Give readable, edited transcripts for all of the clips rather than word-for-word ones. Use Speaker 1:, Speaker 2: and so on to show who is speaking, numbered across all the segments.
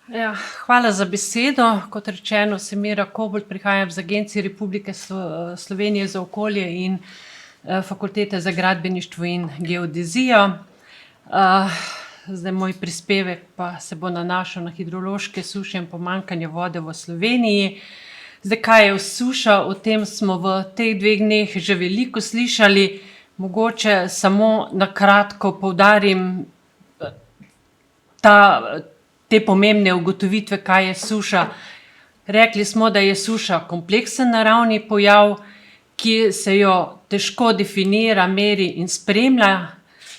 Speaker 1: Ja, hvala za besedo. Kot rečeno, sem Mira Kobold, prihajam z Agencije Republike Slovenije za okolje in Fakultete za gradbeništvo in geodezijo. Zdaj moj prispevek pa se bo nanašal na hidrološke suše in pomanjkanje vode v Sloveniji. Zdaj, kaj je suša? O tem smo v teh 2 dneh že veliko slišali. Mogoče samo na kratko poudarim te pomembne ugotovitve, kaj je suša. Rekli smo, da je suša kompleksen naravni pojav, ki se jo težko definira, meri in spremlja.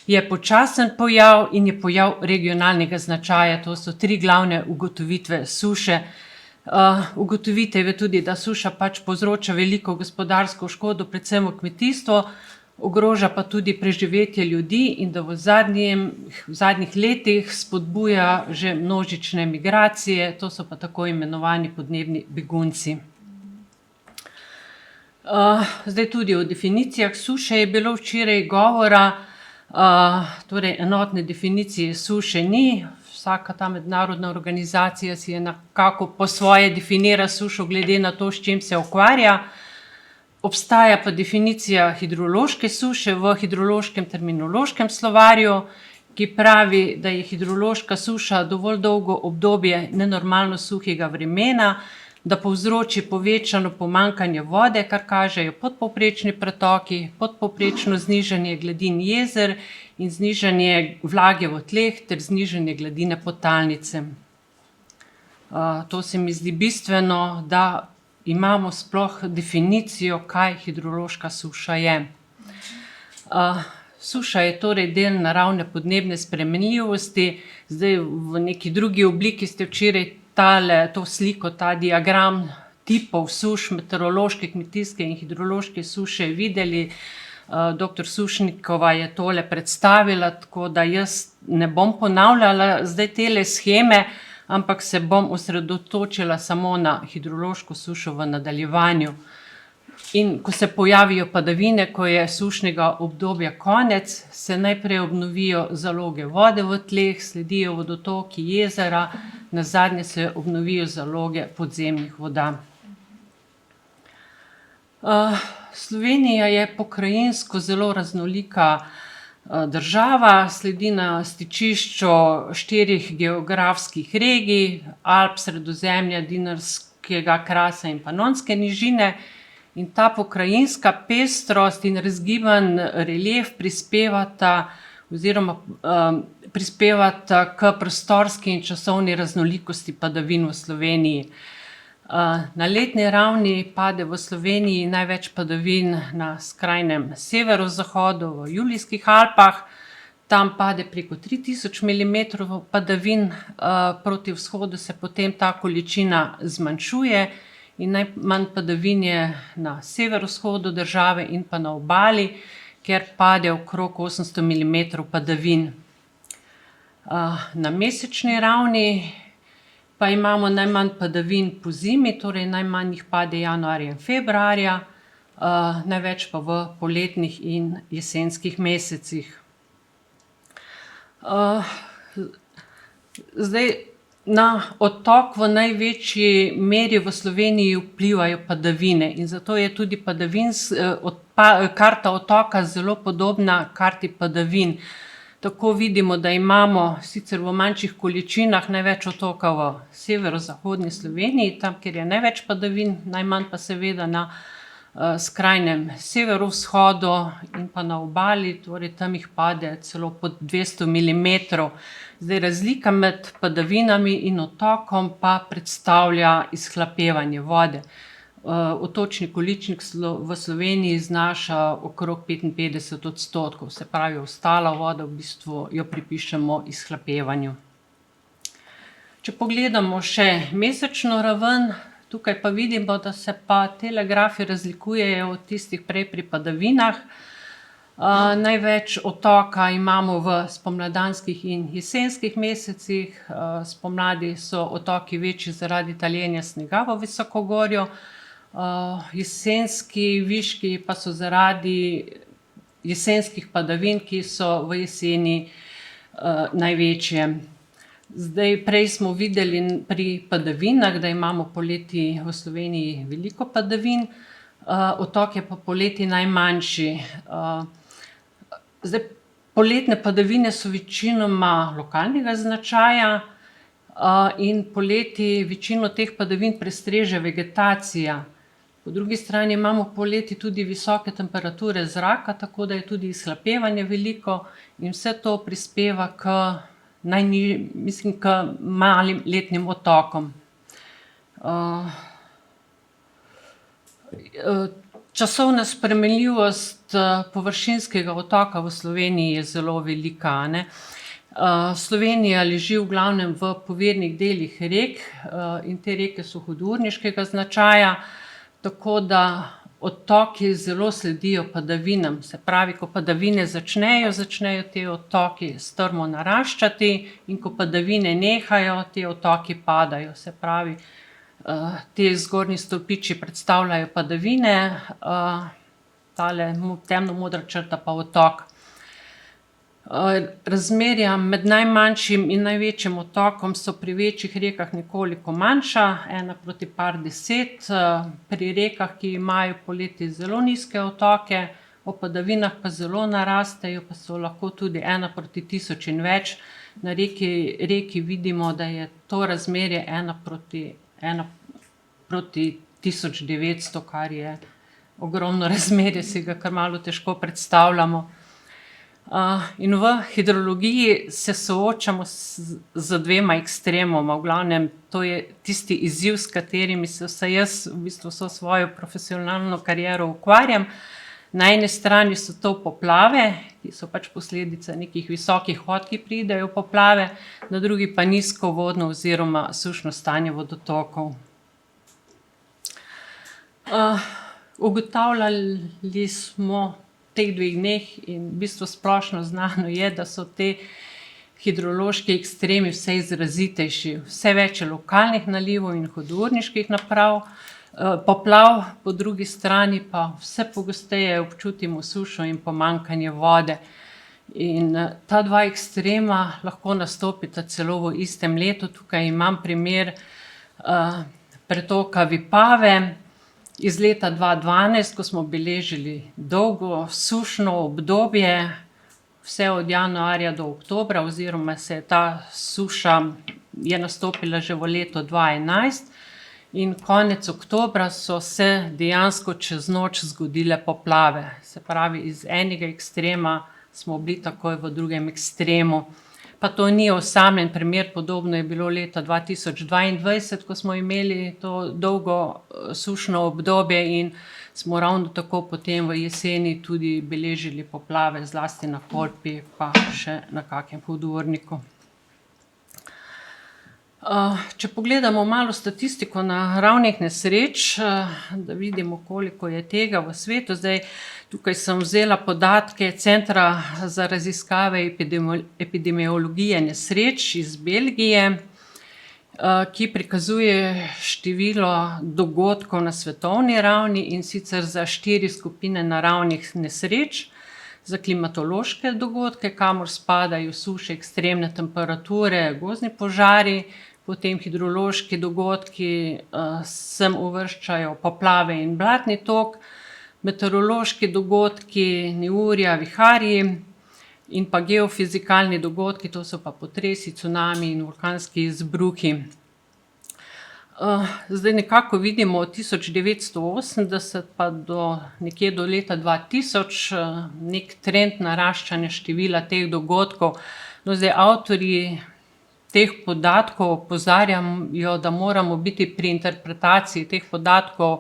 Speaker 1: Je počasen pojav in je pojav regionalnega značaja. To so 3 glavne ugotovitve suše. Ugotovitev je tudi, da suša pač povzroča veliko gospodarsko škodo, predvsem v kmetijstvu, ogroža pa tudi preživetje ljudi in da v zadnjih letih spodbuja že množične migracije, to so pa tako imenovani podnebni begunci. Zdaj tudi o definicijah suše je bilo včeraj govora, torej enotne definicije suše ni. Vsaka ta mednarodna organizacija si je nekako po svoje definira sušo glede na to, s čim se ukvarja. Obstaja pa definicija hidrološke suše v hidrološkem terminološkem slovarju, ki pravi, da je hidrološka suša dovolj dolgo obdobje nenormalno suhega vremena, da povzroči povečano pomanjkanje vode, kar kažejo podpovprečni pretoki, podpovprečno znižanje gladin jezer in znižanje vlage v tleh ter znižanje gladine podtalnice. To se mi zdi bistveno, da imamo sploh definicijo, kaj hidrološka suša je. Suša je torej del naravne podnebne spremenljivosti. Zdaj v neki drugi obliki ste včeraj to sliko, ta diagram tipov suš, meteorološke, kmetijske in hidrološke suše videli. Dr. Sušnikova je tole predstavila, tako da jaz ne bom ponavljala zdaj tele sheme, ampak se bom osredotočila samo na hidrološko sušo v nadaljevanju. In ko se pojavijo padavine, ko je sušnega obdobja konec, se najprej obnovijo zaloge vode v tleh, sledijo vodotoki jezera, nazadnje se obnovijo zaloge podzemnih voda. Slovenija je pokrajinsko zelo raznolika država, sledi na stičišču 4 geografskih regij, Alp, Sredozemlja, Dinarskega krasa in Panonske nižine. In ta pokrajinska pestrost in razgiban relief prispevata k prostorski in časovni raznolikosti padavin v Sloveniji. Na letni ravni pade v Sloveniji največ padavin na skrajnem severozahodu, v Julijskih Alpah. Tam pade preko 3000 milimetrov padavin, proti vzhodu se potem ta količina zmanjšuje in najmanj padavin je na severovzhodu države in pa na obali, kjer pade okrog 800 milimetrov padavin. Na mesečni ravni pa imamo najmanj padavin pozimi, torej najmanj jih pade januarja in februarja, največ pa v poletnih in jesenskih mesecih. Zdaj, na odtok v največji meri v Sloveniji vplivajo padavine in zato je tudi karta otoka zelo podobna karti padavin. Tako vidimo, da imamo sicer v manjših količinah največ otoka v severozahodni Sloveniji, tam, kjer je največ padavin, najmanj pa seveda na skrajnem severovzhodu in pa na obali, torej tam jih pade celo pod 200 milimetrov. Zdaj, razlika med padavinami in otokom pa predstavlja izhlapevanje vode. Otočni količnik v Sloveniji znaša okrog 55%, se pravi, ostala voda v bistvu jo pripišemo izhlapevanju. Če pogledamo še mesečno raven, tukaj pa vidimo, da se pa tele grafi razlikujejo od tistih prej pri padavinah. Največ otoka imamo v spomladanskih in jesenskih mesecih. Spomladi so otoki večji zaradi taljenja snega v visokogorju, jesenski viški pa so zaradi jesenskih padavin, ki so v jeseni največje. Zdaj, prej smo videli pri padavinah, da imamo poleti v Sloveniji veliko padavin, otok je pa poleti najmanjši. Zdaj, poletne padavine so večinoma lokalnega značaja, in poleti večino teh padavin prestreže vegetacija. Po drugi strani imamo poleti tudi visoke temperature zraka, tako da je tudi izhlapevanje veliko in vse to prispeva k malim letnim otokom. Časovna spremenljivost površinskega otoka v Sloveniji je zelo velika, a ne. Slovenija leži v glavnem v povirnih delih rek, in te reke so hudourniškega značaja, tako da otoki zelo sledijo padavinam. Se pravi, ko padavine začnejo ti otoki strmo naraščati, in ko padavine nehajo, ti otoki padajo. Se pravi, ti zgornji stolpiči predstavljajo padavine, tale temnomodra črta pa otok. Razmerja med najmanjšim in največjim otokom so pri večjih rekah nekoliko manjša, 1 : par 10, pri rekah, ki imajo poleti zelo nizke otoke, ob padavinah pa zelo narastejo, pa so lahko tudi 1 : 1000 in več. Na reki vidimo, da je to razmerje 1 : 1900, kar je ogromno razmerje, si ga kar malo težko predstavljamo. In v hidrologiji se soočamo z 2 ekstremoma, v glavnem to je tisti izziv, s katerimi se vsaj jaz v bistvu vso svojo profesionalno kariero ukvarjam. Na eni strani so to poplave, ki so pač posledica nekih visokih vod, ki pridejo v poplave, na drugi pa nizko vodno oziroma sušno stanje vodotokov. Ugotavljali smo teh 2 dneh in v bistvu splošno znano je, da so te hidrološki ekstremi vse izrazitejši. Vse več je lokalnih nalivov in hudourniških poplav, po drugi strani pa vse pogosteje občutimo sušo in pomanjkanje vode. In ta 2 ekstrema lahko nastopita celo v istem letu. Tukaj imam primer pretoka Vipave iz leta 2012, ko smo beležili dolgo sušno obdobje, vse od januarja do oktobra, oziroma se je ta suša nastopila že v letu 2011, in konec oktobra so se dejansko čez noč zgodile poplave. Se pravi, iz enega ekstrema smo bili takoj v drugem ekstremu. Pa to ni osamljen primer, podobno je bilo leta 2022, ko smo imeli to dolgo sušno obdobje in smo ravno tako potem v jeseni tudi beležili poplave, zlasti na Kolpi pa še na kakem hudourniku. Če pogledamo malo statistiko naravnih nesreč, da vidimo, koliko je tega v svetu. Zdaj, tukaj sem vzela podatke Centra za raziskave epidemiologije nesreč iz Belgije, ki prikazuje število dogodkov na svetovni ravni, in sicer za 4 skupine naravnih nesreč. Za klimatološke dogodke, kamor spadajo suše, ekstremne temperature, gozdni požari, potem hidrološki dogodki, sem uvrščajo poplave in blatni tok, meteorološki dogodki, neurja, viharji, in pa geofizikalni dogodki, to so pa potresi, cunami in vulkanski izbruhi. Zdaj nekako vidimo od 1980 pa nekje do leta 2000 neki trend naraščanja števila teh dogodkov. No, zdaj avtorji teh podatkov opozarjajo, da moramo biti pri interpretaciji teh podatkov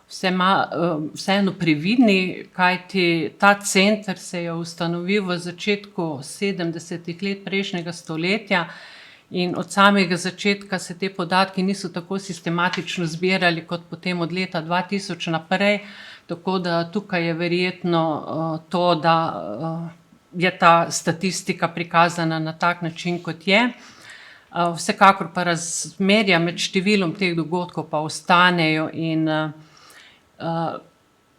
Speaker 1: vseeno previdni, kajti ta center se je ustanovil v začetku 70. let prejšnjega stoletja in od samega začetka se te podatki niso tako sistematično zbirali kot potem od leta 2000 naprej, tako da tukaj je verjetno to, da je ta statistika prikazana na tak način, kot je. Vsekakor pa razmerja med številom teh dogodkov pa ostanejo in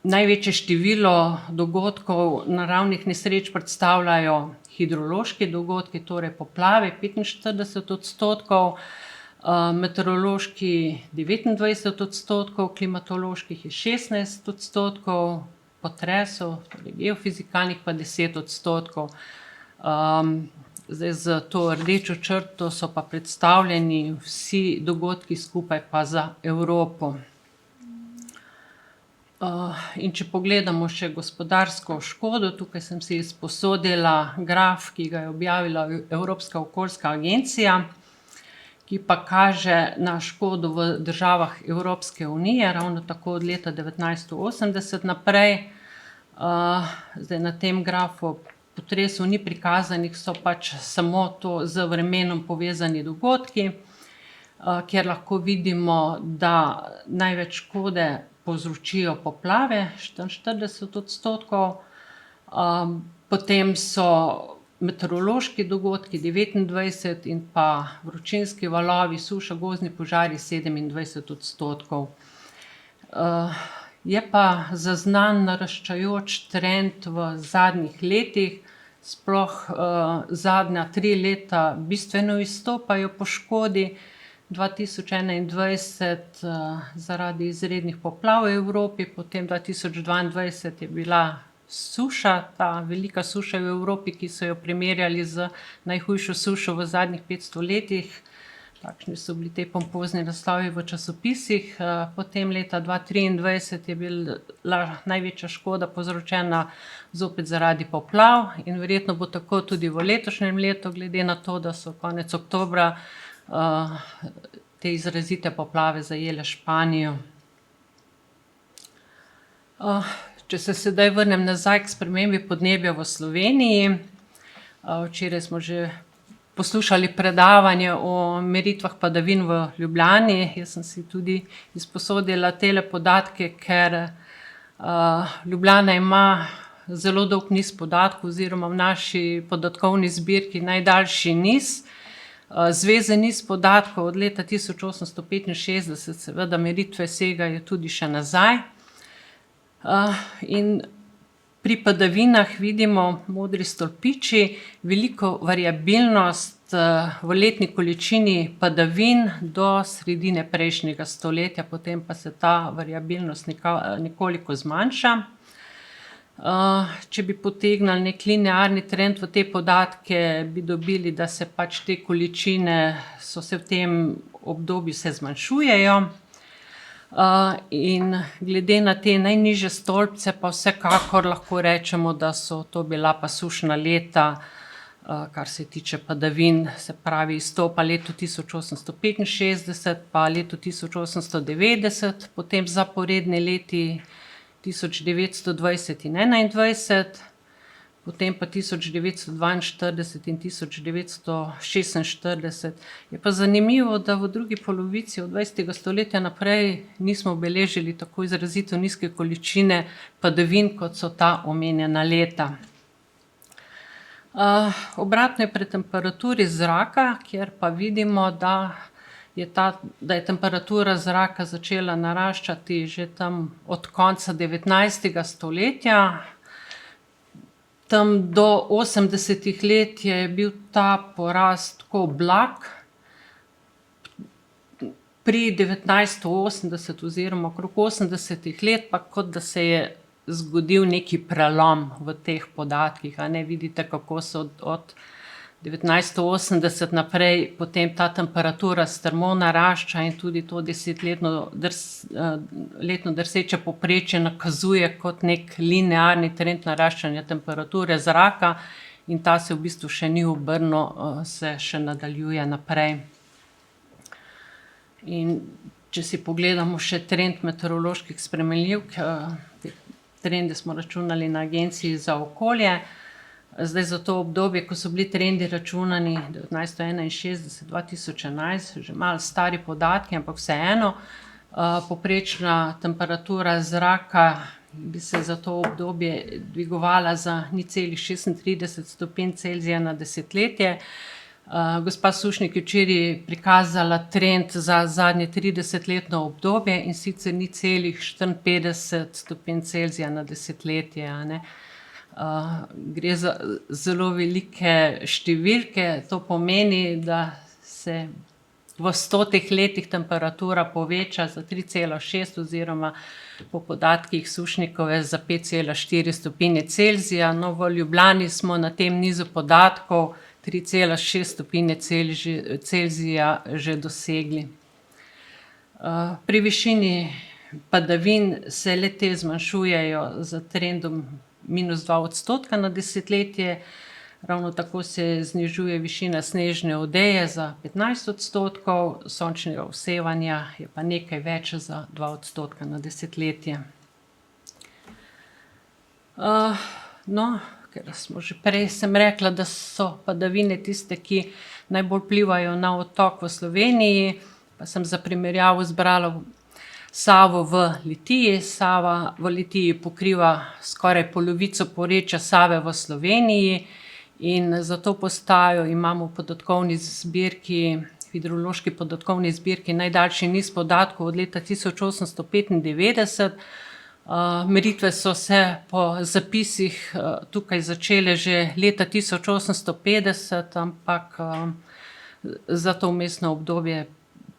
Speaker 1: največje število dogodkov naravnih nesreč predstavljajo hidrološki dogodki, torej poplave 45%, meteorološki 29%, klimatoloških je 16%, potresov, torej geofizikalnih pa 10%. Zdaj z to rdečo črto so pa predstavljeni vsi dogodki skupaj pa za Evropo. In če pogledamo še gospodarsko škodo, tukaj sem si izposodila graf, ki ga je objavila Evropska okoljska agencija, ki pa kaže na škodo v državah Evropske unije, ravno tako od leta 1980 naprej. Zdaj na tem grafu potresov ni prikazanih, so pač samo to z vremenom povezani dogodki, kjer lahko vidimo, da največ škode povzročijo poplave, 44%, potem so meteorološki dogodki 29% in pa vročinski valovi, suša, gozdni požari 27%. Je pa zaznan naraščajoč trend v zadnjih letih, sploh zadnja 3 leta bistveno izstopajo po škodi. 2021 zaradi izrednih poplav v Evropi, potem 2022 je bila suša, ta velika suša v Evropi, ki so jo primerjali z najhujšo sušo v zadnjih 500 letih. Takšni so bili te pompozni naslovi v časopisih. Potem leta 2023 je bila največja škoda povzročena zopet zaradi poplav in verjetno bo tako tudi v letošnjem letu, glede na to, da so konec oktobra te izrazite poplave zajele Španijo. Če se sedaj vrnem nazaj k spremembi podnebja v Sloveniji. Včeraj smo že poslušali predavanje o meritvah padavin v Ljubljani. Jaz sem si tudi izposodila tele podatke, ker Ljubljana ima zelo dolg niz podatkov oziroma v naši podatkovni zbirki najdaljši niz. Zveze niz podatkov od leta 1865, seveda meritve segajo tudi še nazaj. In pri padavinah vidimo modri stolpiči, veliko variabilnost v letni količini padavin do sredine prejšnjega stoletja, potem pa se ta variabilnost nekoliko zmanjša. Če bi potegnili nek linearni trend v te podatke, bi dobili, da se pač te količine so se v tem obdobju se zmanjšujejo. In glede na te najnižje stolpce pa vsekakor lahko rečemo, da so to bila pa sušna leta, kar se tiče padavin, se pravi izstopa leto 1865 pa leto 1890, potem zaporedni leti 1920 in 1921, potem pa 1942 in 1946. Je pa zanimivo, da v drugi polovici od 20. stoletja naprej nismo beležili tako izrazito nizke količine padavin, kot so ta omenjena leta. Obratno je pri temperaturi zraka, kjer pa vidimo, da je temperatura zraka začela naraščati že tam od konca 19. stoletja. Tam do 80. let je bil ta porast tako blag. Pri 1980 oziroma okrog 80. let pa kot da se je zgodil neki prelom v teh podatkih, vidite, kako so od 1980 naprej potem ta temperatura strmo narašča in tudi to 10-letno letno drseče povprečje nakazuje kot nek linearni trend naraščanja temperature zraka in ta se v bistvu še ni obrnil, se še nadaljuje naprej. In če si pogledamo še trend meteoroloških spremenljivk, te trende smo računali na Agenciji za okolje. Zdaj za to obdobje, ko so bili trendi računani 1961-2011, že malo stari podatki, ampak vseeno, povprečna temperatura zraka bi se za to obdobje dvigovala za 0,36 stopinj Celzija na desetletje. Gospa Sušnik je včeraj prikazala trend za zadnje 30-letno obdobje, in sicer 0,54 stopinj Celzija na desetletje, Gre za zelo velike številke, to pomeni, da se v 100 letih temperatura poveča za 3,6 oziroma po podatkih Sušnikove za 5,4 stopinje Celzija. No, v Ljubljani smo na tem nizu podatkov 3,6 stopinje Celzija že dosegli. Pri višini padavin se le-te zmanjšujejo z trendom -2% na desetletje. Ravno tako se znižuje višina snežne odeje za 15%, sončnega vsevanja je pa nekaj več za 2% na desetletje. No, ker smo že prej, sem rekla, da so padavine tiste, ki najbolj vplivajo na odtok v Sloveniji, pa sem za primerjavo izbrala Savo v Litiji. Sava v Litiji pokriva skoraj polovico porečja Save v Sloveniji in za to postajo imamo v podatkovni zbirki, hidrološki podatkovni zbirki, najdaljši niz podatkov od leta 1895. Meritve so se po zapisih tukaj začele že leta 1850, ampak za to vmesno obdobje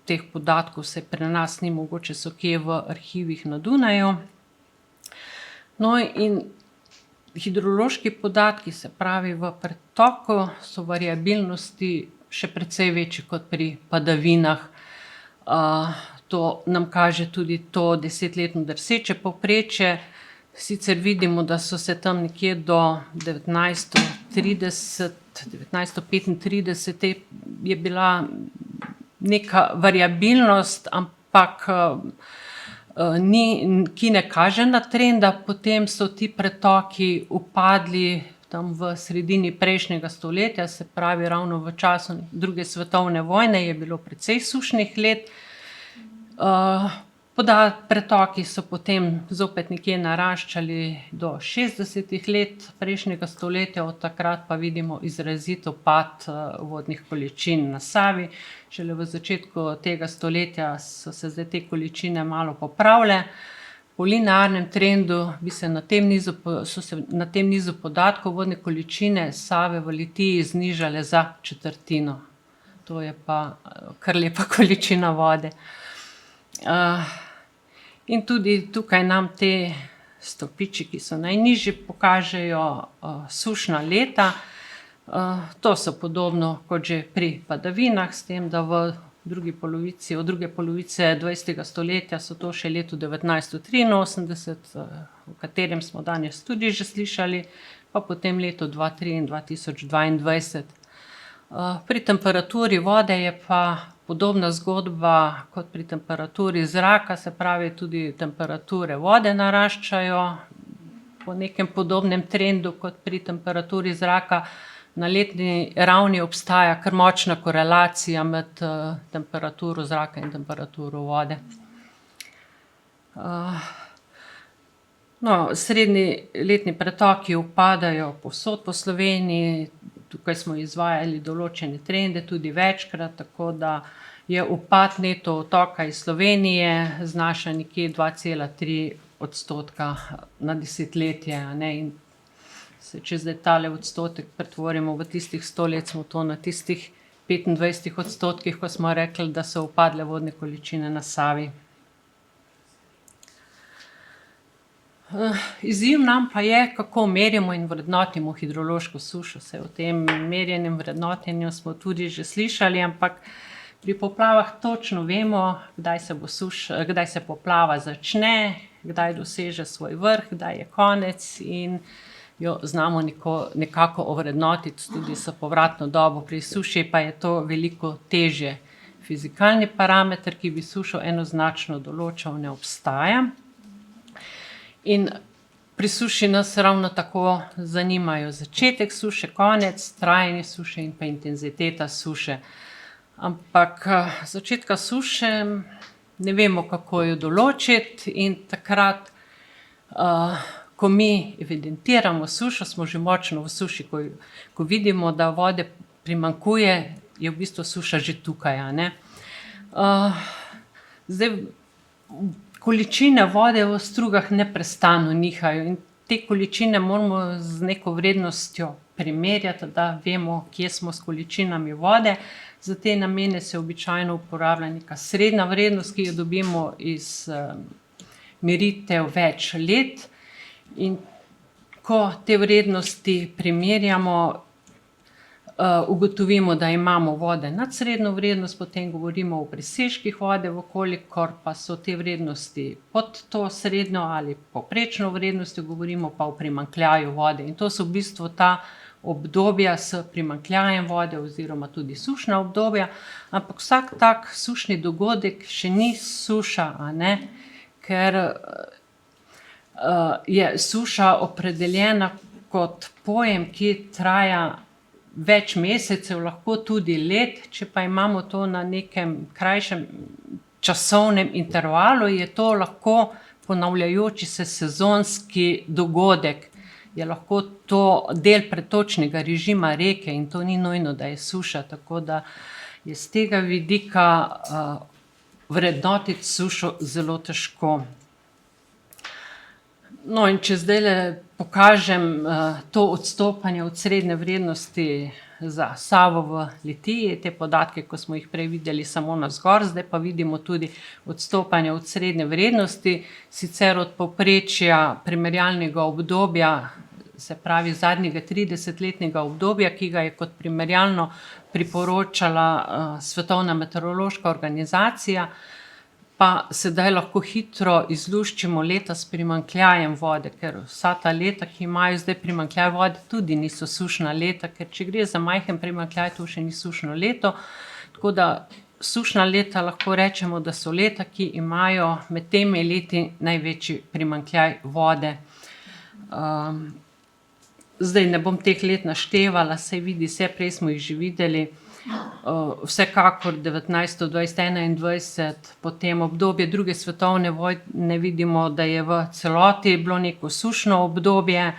Speaker 1: teh podatkov se pri nas ni, mogoče so kje v arhivih na Dunaju. No, in hidrološki podatki, se pravi v pretoku, so variabilnosti še precej večji kot pri padavinah. To nam kaže tudi to 10-letno drseče povprečje. Sicer vidimo, da so se tam nekje do 1935 je bila neka variabilnost, ampak ki ne kaže na trenda. Potem so ti pretoki upadli tam v sredini prejšnjega stoletja, se pravi ravno v času druge svetovne vojne je bilo precej sušnih let. Pretoki so potem zopet nekje naraščali do 60 let prejšnjega stoletja, od takrat pa vidimo izrazito upad vodnih količin na Savi. Šele v začetku tega stoletja so se zdaj te količine malo popravile. Po linearnem trendu so se na tem nizu podatkov vodne količine Save v Litiji znižale za četrtino. To je pa kar lepa količina vode. In tudi tukaj nam te stolpiči, ki so najnižji, pokažejo sušna leta. To so podobno kot že pri padavinah, s tem, da od druge polovice 20. stoletja so to še leto 1983, o katerem smo danes tudi že slišali, pa potem leto 2003 in 2022. Pri temperaturi vode je pa podobna zgodba kot pri temperaturi zraka, se pravi tudi temperature vode naraščajo po nekem podobnem trendu kot pri temperaturi zraka. Na letni ravni obstaja kar močna korelacija med temperaturo zraka in temperaturo vode. No, srednji letni pretoki upadajo povsod po Sloveniji. Tukaj smo izvajali določene trende tudi večkrat, tako da je upad neto odtoka iz Slovenije znaša nekje 2,3% na desetletje, a ne. In če zdaj tale odstotek pretvorimo v tistih 100 let, smo to na tistih 25%, ko smo rekli, da so upadle vodne količine na Savi. Izziv nam pa je, kako merimo in vrednotimo hidrološko sušo. Saj o tem merjenju, vrednotenju smo tudi že slišali, ampak pri poplavah točno vemo, kdaj se poplava začne, kdaj doseže svoj vrh, kdaj je konec in jo znamo nekako ovrednotiti tudi s povratno dobo. Pri suši pa je to veliko težje. Fizikalni parameter, ki bi sušo enoznačno določal, ne obstaja. In pri suši nas ravno tako zanimajo začetek suše, konec, trajanje suše in pa intenziteta suše. Ampak začetka suše ne vemo, kako jo določiti, in takrat, ko mi evidentiramo sušo, smo že močno v suši. Ko vidimo, da vode primanjkuje, je v bistvu suša že tukaj, a ne. Zdaj, količine vode v strugah neprestano nihajo in te količine moramo z neko vrednostjo primerjati, da vemo, kje smo s količinami vode. Za te namene se običajno uporablja neka srednja vrednost, ki jo dobimo iz meritev več let. In ko te vrednosti primerjamo, ugotovimo, da imamo vode nad srednjo vrednost, potem govorimo o presežkih vode, kolikor pa so te vrednosti pod to srednjo ali povprečno vrednostjo, govorimo pa o primanjkljaju vode. In to so v bistvu ta obdobja s primanjkljajem vode oziroma tudi sušna obdobja, ampak vsak tak sušni dogodek še ni suša, a ne, ker je suša opredeljena kot pojem, ki traja več mesecev, lahko tudi let. Če pa imamo to na nekem krajšem časovnem intervalu, je to lahko ponavljajoči se sezonski dogodek. Je lahko to del pretočnega režima reke in to ni nujno, da je suša, tako da je s tega vidika vrednotiti sušo zelo težko. No, in če zdajle pokažem to odstopanje od srednje vrednosti za Savo v Litiji, te podatke, ko smo jih prej videli samo navzgor, zdaj pa vidimo tudi odstopanje od srednje vrednosti, sicer od povprečja primerjalnega obdobja, se pravi zadnjega 30-letnega obdobja, ki ga je kot primerjalno priporočala Svetovna meteorološka organizacija, pa sedaj lahko hitro izluščimo leta s primanjkljajem vode, ker vsa ta leta, ki imajo zdaj primanjkljaj vode, tudi niso sušna leta, ker če gre za majhen primanjkljaj, to še ni sušno leto. Tako da sušna leta lahko rečemo, da so leta, ki imajo med temi leti največji primanjkljaj vode. Zdaj ne bom teh let naštevala, saj vidi se, prej smo jih že videli. Vsekakor 19, 20, 21, potem obdobje druge svetovne vojne vidimo, da je v celoti bilo neko sušno obdobje,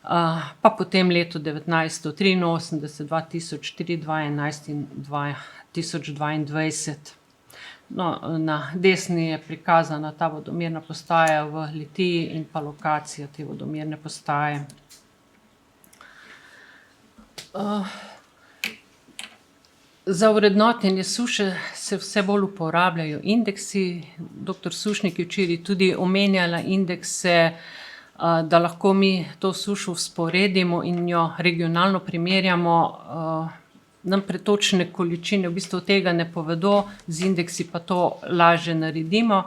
Speaker 1: pa potem leto 1983, 2003, 2011 in 2022. No, na desni je prikazana ta vodomerna postaja v Litiji in pa lokacija te vodomerne postaje. Za vrednotenje suše se vse bolj uporabljajo indeksi. Dr. Sušnik je včeraj tudi omenjala indekse, da lahko mi to sušo vzporedimo in jo regionalno primerjamo. Nam pretočne količine v bistvu tega ne povedo, z indeksi pa to lažje naredimo.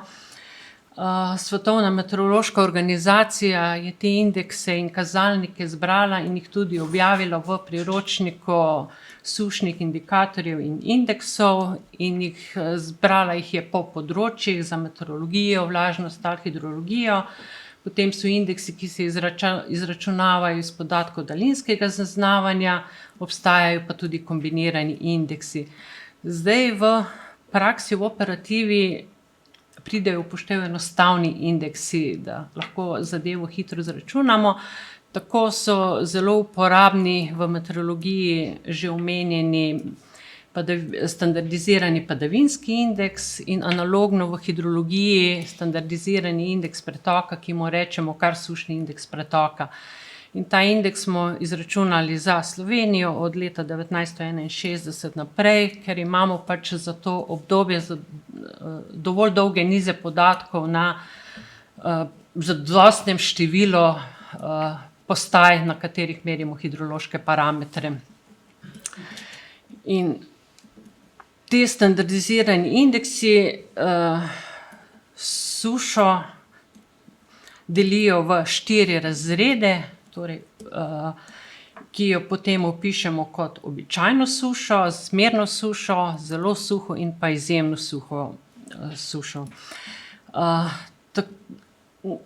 Speaker 1: Svetovna meteorološka organizacija je te indekse in kazalnike zbrala in jih tudi objavila v priročniku sušnih indikatorjev in indeksov in zbrala jih je po področjih za meteorologijo, vlažnost, tal, hidrologijo. Potem so indeksi, ki se izračunavajo iz podatkov daljinskega zaznavanja, obstajajo pa tudi kombinirani indeksi. Zdaj v praksi, v operativi pridejo v upoštev enostavni indeksi, da lahko zadevo hitro izračunamo. Tako so zelo uporabni v meteorologiji že omenjeni standardizirani padavinski indeks in analogno v hidrologiji standardizirani indeks pretoka, ki mu rečemo kar sušni indeks pretoka. In ta indeks smo izračunali za Slovenijo od leta 1961 naprej, ker imamo pač za to obdobje dovolj dolge nize podatkov na zadostnem številu postaj, na katerih merimo hidrološke parametre. In ti standardizirani indeksi sušo delijo v 4 razrede, torej, ki jo potem opišemo kot običajno sušo, zmerno sušo, zelo suho in pa izjemno suho sušo.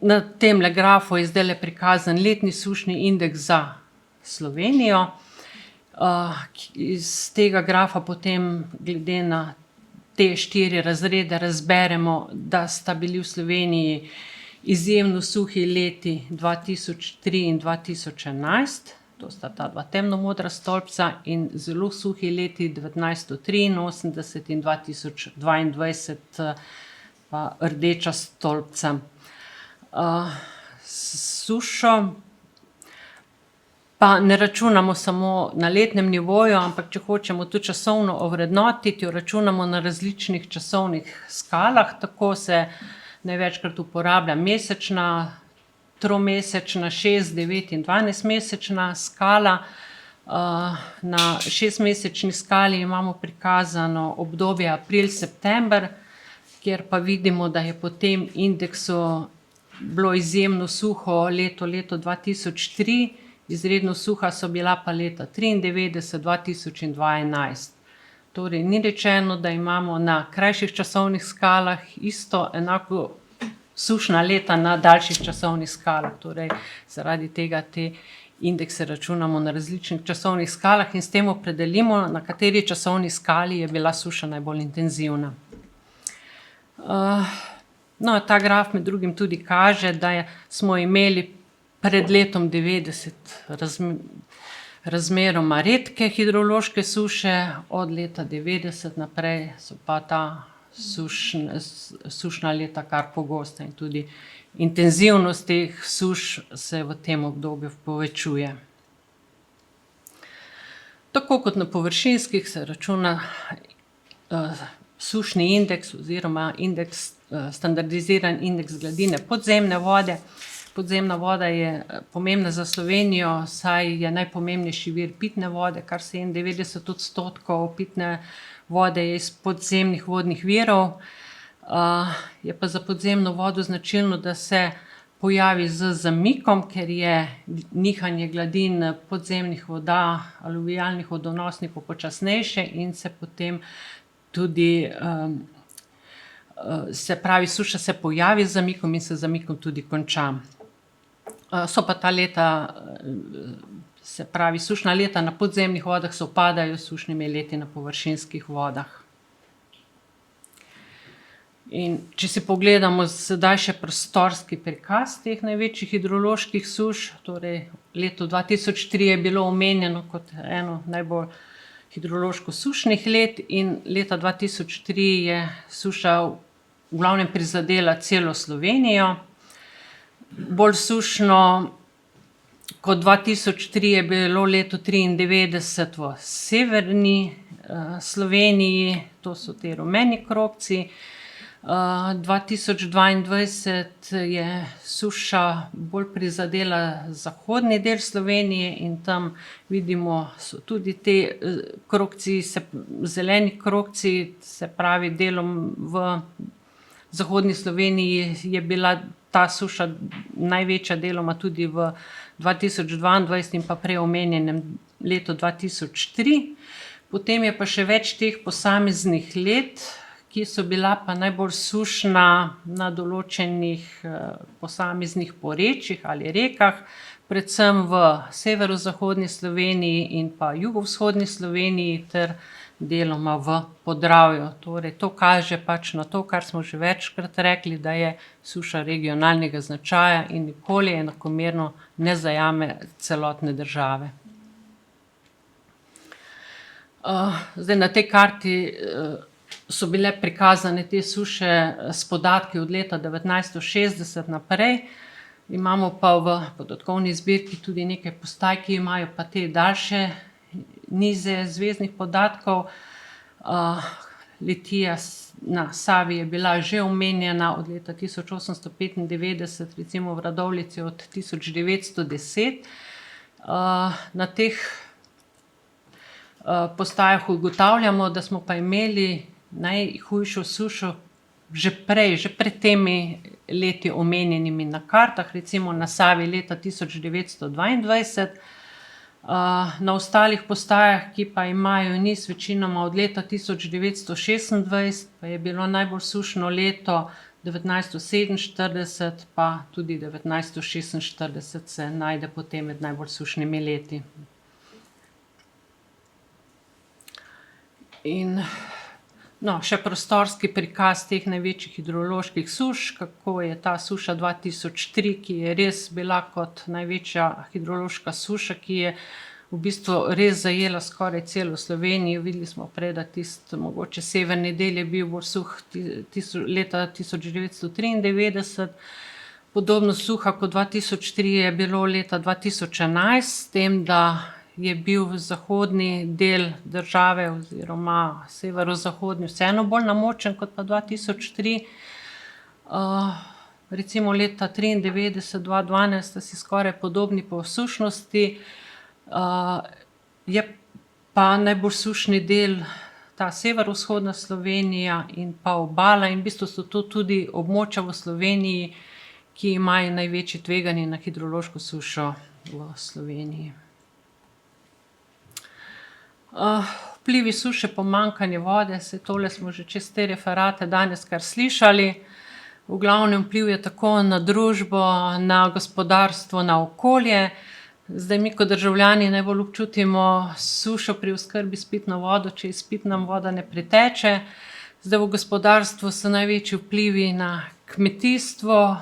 Speaker 1: Na temle grafu je zdajle prikazan letni sušni indeks za Slovenijo. Iz tega grafa potem glede na te 4 razrede razberemo, da sta bili v Sloveniji izjemno suhi leti 2003 in 2011, to sta ta dva temnomodra stolpca, in zelo suhi leti 1983 in 2022 pa rdeča stolpca. sušo pa ne računamo samo na letnem nivoju, ampak če hočemo tudi časovno ovrednotiti, jo računamo na različnih časovnih skalah. Tako se največkrat uporablja mesečna, tromesečna, 6-, 9- in 12-mesečna skala. Na 6-mesečni skali imamo prikazano obdobje april-september, kjer pa vidimo, da je po tem indeksu bilo izjemno suho leto 2003, izredno suha so bila pa leta 1993, 2000 in 2011. Torej, ni rečeno, da imamo na krajših časovnih skalah isto enako sušna leta na daljših časovnih skalah. Torej, zaradi tega te indekse računamo na različnih časovnih skalah in s tem opredelimo, na kateri časovni skali je bila suša najbolj intenzivna. No, ta graf med drugim tudi kaže, da smo imeli pred letom 90 razmeroma redke hidrološke suše, od leta 90 naprej so pa ta sušna leta kar pogosta in tudi intenzivnost teh suš se v tem obdobju povečuje. Tako kot na površinskih se računa sušni indeks oziroma standardiziran indeks gladine podzemne vode. Podzemna voda je pomembna za Slovenijo, saj je najpomembnejši vir pitne vode, kar 97% pitne vode je iz podzemnih vodnih virov. Je pa za podzemno vodo značilno, da se pojavi z zamikom, ker je nihanje gladin podzemnih voda, aluvialnih vodonosnikov počasnejše in se potem tudi, se pravi, suša se pojavi z zamikom in se z zamikom tudi konča. So pa ta leta, se pravi, sušna leta na podzemnih vodah sovpadajo s sušnimi leti na površinskih vodah. In če si pogledamo sedaj še prostorski prikaz teh največjih hidroloških suš, torej leto 2003 je bilo omenjeno kot eno najbolj hidrološko sušnih let in leta 2003 je suša v glavnem prizadela celo Slovenijo. Bolj sušno kot 2003 je bilo leto 1993 v severni Sloveniji, to so ti rumeni krogci. 2022 je suša bolj prizadela zahodni del Slovenije in tam vidimo, so tudi ti krogci, zeleni krogci, se pravi, delom v zahodni Sloveniji je bila ta suša največja deloma tudi v 2022 in pa prej omenjenem letu 2003. Potem je pa še več teh posameznih let, ki so bila pa najbolj sušna na določenih posameznih porečjih ali rekah, predvsem v severozahodni Sloveniji in pa jugovzhodni Sloveniji ter deloma v Podravju. Torej, to kaže pač na to, kar smo že večkrat rekli, da je suša regionalnega značaja in nikoli enakomerno ne zajame celotne države. Zdaj, na tej karti so bile prikazane te suše s podatki od leta 1960 naprej. Imamo pa v podatkovni zbirki tudi nekaj postaj, ki imajo pa te daljše nize zveznih podatkov. Litija na Savi je bila že omenjena od leta 1895, recimo v Radovljici od 1910. Na teh postajah ugotavljamo, da smo pa imeli najhujšo sušo že pred temi leti omenjenimi na kartah, recimo na Savi leta 1922. Na ostalih postajah, ki pa imajo niz večinoma od leta 1926, pa je bilo najbolj sušno leto 1947, pa tudi 1946 se najde potem med najbolj sušnimi leti. In še prostorski prikaz teh največjih hidroloških suš, kako je ta suša 2003, ki je res bila kot največja hidrološka suša, ki je v bistvu res zajela skoraj celo Slovenijo. Videli smo prej, da tisti mogoče severni del je bil bolj suh leta 1993. podobno suha kot 2003 je bilo leta 2011, s tem, da je bil zahodni del države oziroma severozahodni vseeno bolj namočen kot pa 2003. Recimo leta 1993, 2012 sta si skoraj podobni po sušnosti. Je pa najbolj sušni del ta severovzhodna Slovenija in pa obala in v bistvu so to tudi območja v Sloveniji, ki imajo največje tveganje na hidrološko sušo v Sloveniji. Vplivi suše, pomanjkanje vode, saj tole smo že čez te referate danes kar slišali. V glavnem vpliv je tako na družbo, na gospodarstvo, na okolje. Zdaj mi kot državljani najbolj občutimo sušo pri oskrbi s pitno vodo, če iz pitna voda ne priteče. Zdaj v gospodarstvu so največji vplivi na kmetijstvo,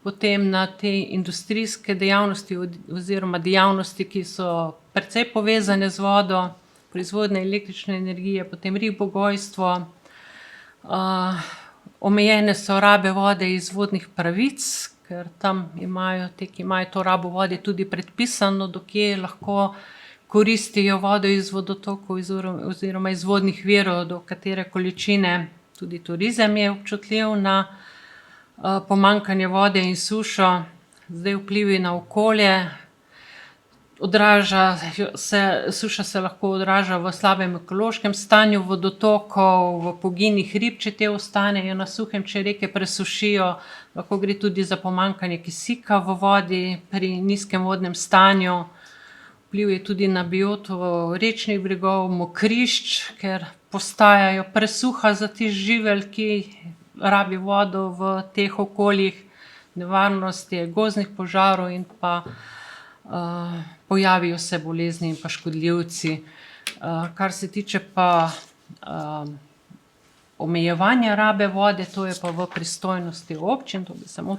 Speaker 1: potem na te industrijske dejavnosti oziroma dejavnosti, ki so precej povezane z vodo, proizvodnja električne energije, potem ribogojstvo. Omejene so rabe vode iz vodnih pravic, ker tam imajo ti, ki imajo to rabo vode, tudi predpisano, do kje lahko koristijo vodo iz vodotokov oziroma iz vodnih virov, do katere količine. Tudi turizem je občutljiv na pomanjkanje vode in sušo. Zdaj vplivi na okolje. Suša se lahko odraža v slabem ekološkem stanju vodotokov, v poginih rib, če te ostanejo na suhem, če reke presušijo. Lahko gre tudi za pomanjkanje kisika v vodi pri nizkem vodnem stanju. Vpliv je tudi na bioto rečnih bregov, mokrišč, ker postajajo presuha za tisti živelj, ki rabi vodo v teh okoljih. Nevarnost je gozdnih požarov in pa pojavijo se bolezni in pa škodljivci. Kar se tiče pa omejevanja rabe vode, to je pa v pristojnosti občin, to bi samo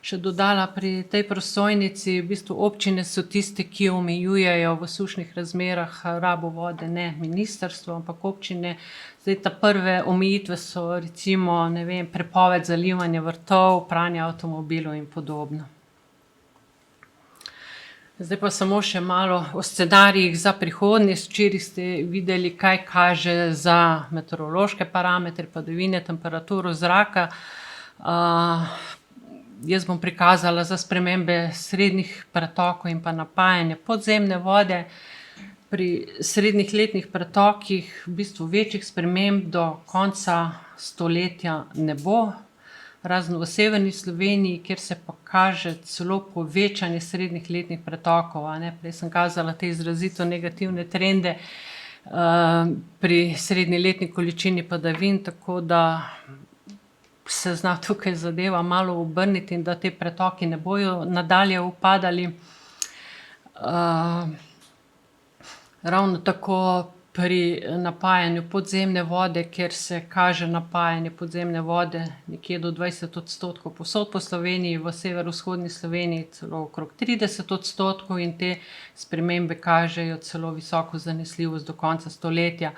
Speaker 1: še dodala pri tej prosojnici. V bistvu občine so tiste, ki omejujejo v sušnih razmerah rabo vode, ne ministrstvo, ampak občine. Zdaj ta prve omejitve so recimo, prepoved zalivanja vrtov, pranja avtomobilov in podobno. Zdaj pa samo še malo o scenarijih za prihodnost. Včeraj ste videli, kaj kaže za meteorološke parametre, padavine, temperaturo zraka. Jaz bom prikazala za spremembe srednjih pretokov in pa napajanje podzemne vode. Pri srednjih letnih pretokih v bistvu večjih sprememb do konca stoletja ne bo. Razen v severni Sloveniji, kjer se pa kaže celo povečanje srednjih letnih pretokov. Prej sem kazala te izrazito negativne trende pri srednji letni količini padavin, tako da se zna tukaj zadeva malo obrniti in da te pretoki ne bojo nadalje upadali. Ravno tako pri napajanju podzemne vode, kjer se kaže napajanje podzemne vode nekje do 20% povsod po Sloveniji, v severovzhodni Sloveniji celo okrog 30% in te spremembe kažejo celo visoko zanesljivost do konca stoletja.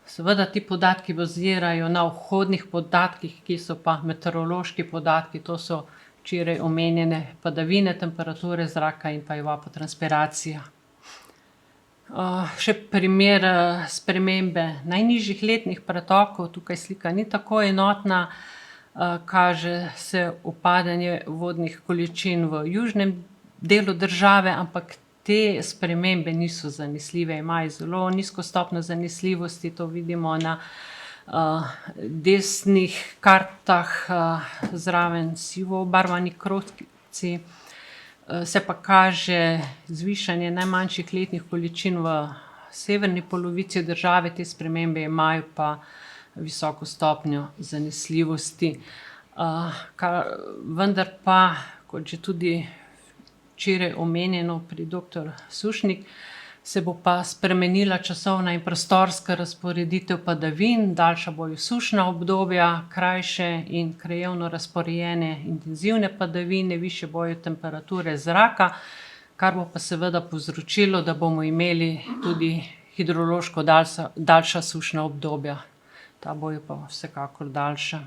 Speaker 1: Seveda ti podatki bazirajo na vhodnih podatkih, ki so pa meteorološki podatki, to so včeraj omenjene padavine, temperature zraka in pa evapotranspiracija. Še primer spremembe najnižjih letnih pretokov, tukaj slika ni tako enotna, kaže se upadanje vodnih količin v južnem delu države, ampak te spremembe niso zanesljive, imajo zelo nizko stopnjo zanesljivosti, to vidimo na desnih kartah, zraven sivo obarvani krogci. Se pa kaže zvišanje najmanjših letnih količin v severni polovici države, te spremembe imajo pa visoko stopnjo zanesljivosti. Vendar pa, kot že tudi včeraj omenjeno pri dr. Sušnik, se bo pa spremenila časovna in prostorska razporeditev padavin, daljša bojo sušna obdobja, krajše in krajevno razporejene intenzivne padavine, višje bojo temperature zraka, kar bo pa seveda povzročilo, da bomo imeli tudi hidrološko daljša sušna obdobja. Ta bojo pa vsekakor daljša.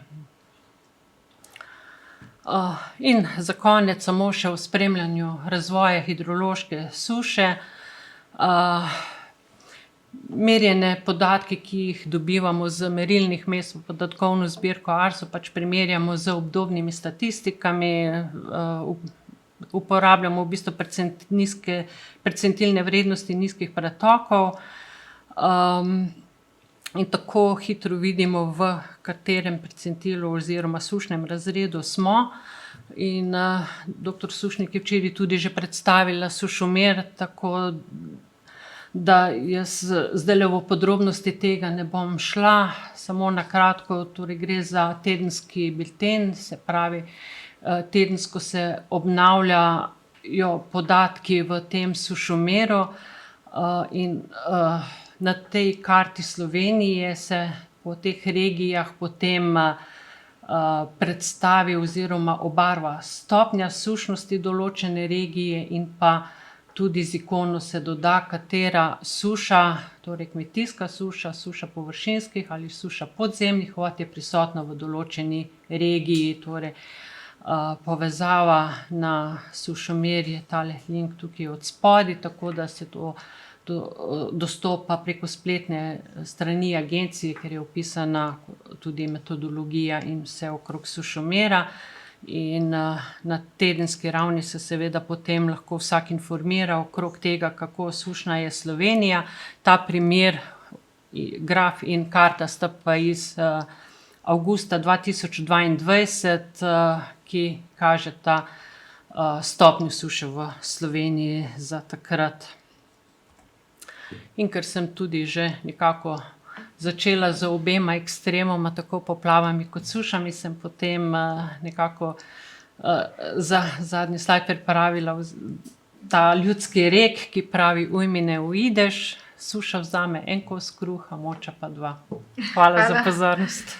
Speaker 1: In za konec samo še o spremljanju razvoja hidrološke suše. Merjene podatke, ki jih dobivamo z merilnih mest v podatkovno zbirko ARSO, pač primerjamo z obdobnimi statistikami, uporabljamo v bistvu percentilne vrednosti nizkih pretokov, in tako hitro vidimo, v katerem percentilu oziroma sušnem razredu smo. In doktor Sušnik je včeraj tudi že predstavila sušomer, tako da jaz zdajle v podrobnosti tega ne bom šla, samo na kratko, torej gre za tedenski bilten, se pravi, tedensko se obnavljajo podatki v tem sušomeru, in na tej karti Slovenije se po teh regijah potem predstavi oziroma obarva stopnja sušnosti določene regije in pa tudi z ikono se doda, katera suša, torej kmetijska suša, suša površinskih ali suša podzemnih vod je prisotna v določeni regiji, torej povezava na sušomer je tale link tukaj od spodaj, tako da se to dostopa preko spletne strani agencije, kjer je opisana tudi metodologija in vse okrog sušomera. In na tedenski ravni se seveda potem lahko vsak informira okrog tega, kako sušna je Slovenija. Ta primer, graf in karta sta pa iz avgusta 2022, ki kažeta stopnjo suše v Sloveniji za takrat. In ker sem tudi že nekako začela z obema ekstremoma, tako poplavami kot sušami, sem potem nekako za zadnji slajd pripravila ta ljudski rek, ki pravi: ujmi ne uideš, suša vzame en kos kruha, moča pa dva. Hvala za pozornost.